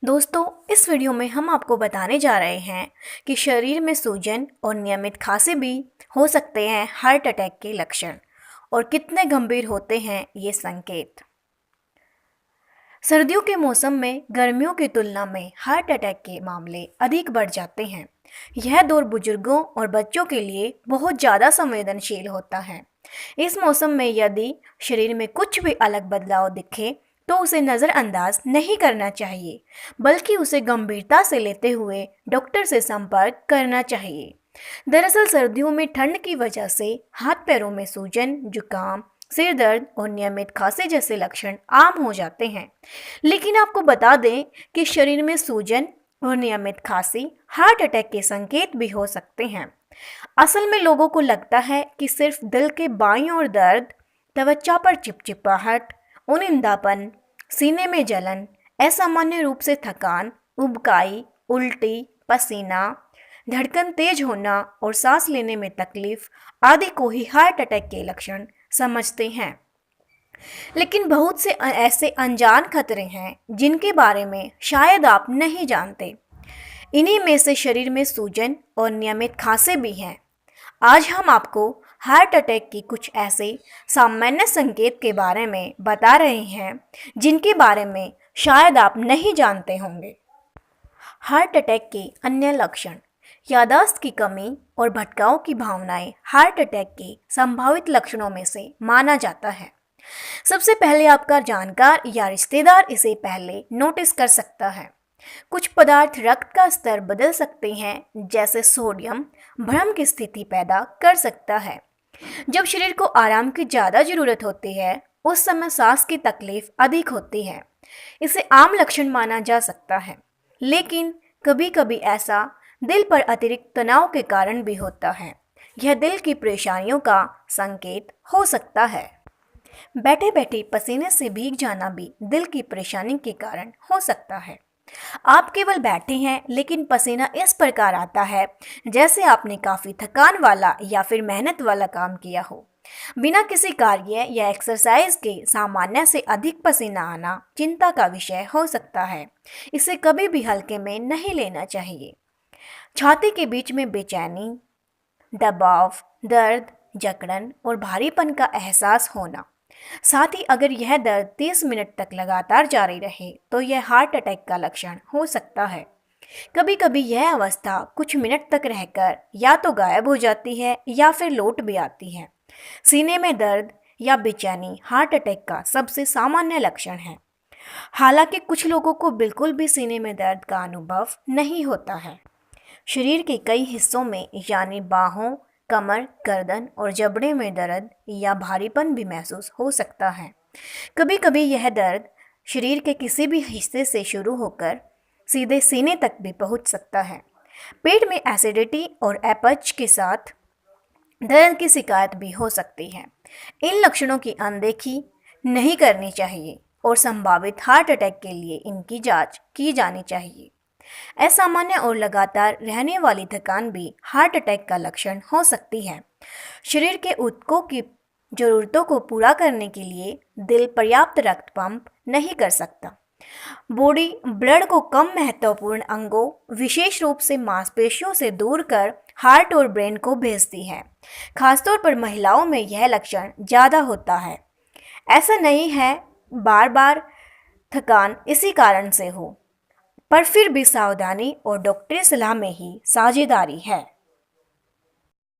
दोस्तों, इस वीडियो में हम आपको बताने जा रहे हैं कि शरीर में सूजन और नियमित खांसी भी हो सकते हैं हार्ट अटैक के लक्षण और कितने गंभीर होते हैं ये संकेत। सर्दियों के मौसम में गर्मियों की तुलना में हार्ट अटैक के मामले अधिक बढ़ जाते हैं। यह दौर बुजुर्गों और बच्चों के लिए बहुत ज़्यादा संवेदनशील होता है। इस मौसम में यदि शरीर में कुछ भी अलग बदलाव दिखे तो उसे नज़रअंदाज नहीं करना चाहिए, बल्कि उसे गंभीरता से लेते हुए डॉक्टर से संपर्क करना चाहिए। दरअसल सर्दियों में ठंड की वजह से हाथ पैरों में सूजन, जुकाम, सिर दर्द और नियमित खांसी जैसे लक्षण आम हो जाते हैं। लेकिन आपको बता दें कि शरीर में सूजन और नियमित खांसी हार्ट अटैक के संकेत भी हो सकते हैं। असल में लोगों को लगता है कि सिर्फ दिल के बाईं ओर दर्द, त्वचा पर चिपचिपाहट, उनिंदापन, सीने में जलन, असामान्य रूप से थकान, उबकाई, उल्टी, पसीना, धड़कन तेज होना और सांस लेने में तकलीफ आदि को ही हार्ट अटैक के लक्षण समझते हैं। लेकिन बहुत से ऐसे अनजान खतरे हैं जिनके बारे में शायद आप नहीं जानते। इन्हीं में से शरीर में सूजन और नियमित खांसी भी हैं। आज हम आपको हार्ट अटैक की कुछ ऐसे सामान्य संकेत के बारे में बता रहे हैं जिनके बारे में शायद आप नहीं जानते होंगे। हार्ट अटैक के अन्य लक्षण। याददाश्त की कमी और भटकाव की भावनाएं हार्ट अटैक के संभावित लक्षणों में से माना जाता है। सबसे पहले आपका जानकार या रिश्तेदार इसे पहले नोटिस कर सकता है। कुछ पदार्थ रक्त का स्तर बदल सकते हैं, जैसे सोडियम भ्रम की स्थिति पैदा कर सकता है। जब शरीर को आराम की ज़्यादा ज़रूरत होती है उस समय सांस की तकलीफ अधिक होती है। इसे आम लक्षण माना जा सकता है, लेकिन कभी कभी ऐसा दिल पर अतिरिक्त तनाव के कारण भी होता है। यह दिल की परेशानियों का संकेत हो सकता है। बैठे बैठे पसीने से भीग जाना भी दिल की परेशानी के कारण हो सकता है। आप केवल बैठे हैं लेकिन पसीना इस प्रकार आता है जैसे आपने काफ़ी थकान वाला या फिर मेहनत वाला काम किया हो। बिना किसी कार्य या एक्सरसाइज के सामान्य से अधिक पसीना आना चिंता का विषय हो सकता है। इसे कभी भी हल्के में नहीं लेना चाहिए। छाती के बीच में बेचैनी, दबाव, दर्द, जकड़न और भारीपन का एहसास होना। साथ ही अगर यह दर्द 30 मिनट तक लगातार जारी रहे तो यह हार्ट अटैक का लक्षण हो सकता है। कभी कभी यह अवस्था कुछ मिनट तक रहकर या तो गायब हो जाती है या फिर लौट भी आती है। सीने में दर्द या बेचैनी हार्ट अटैक का सबसे सामान्य लक्षण है। हालांकि कुछ लोगों को बिल्कुल भी सीने में दर्द का अनुभव नहीं होता है। शरीर के कई हिस्सों में यानी बाहों, कमर, गर्दन और जबड़े में दर्द या भारीपन भी महसूस हो सकता है। कभी कभी यह दर्द शरीर के किसी भी हिस्से से शुरू होकर सीधे सीने तक भी पहुंच सकता है। पेट में एसिडिटी और अपच के साथ दर्द की शिकायत भी हो सकती है। इन लक्षणों की अनदेखी नहीं करनी चाहिए और संभावित हार्ट अटैक के लिए इनकी जांच की जानी चाहिए। असामान्य और लगातार रहने वाली थकान भी हार्ट अटैक का लक्षण हो सकती है। शरीर के ऊतकों की जरूरतों को पूरा करने के लिए दिल पर्याप्त रक्त पंप नहीं कर सकता। बॉडी ब्लड को कम महत्वपूर्ण अंगों, विशेष रूप से मांसपेशियों से दूर कर हार्ट और ब्रेन को भेजती है। खासतौर पर महिलाओं में यह लक्षण ज़्यादा होता है। ऐसा नहीं है बार बार थकान इसी कारण से हो, पर फिर भी सावधानी और डॉक्टरी सलाह में ही साझेदारी है।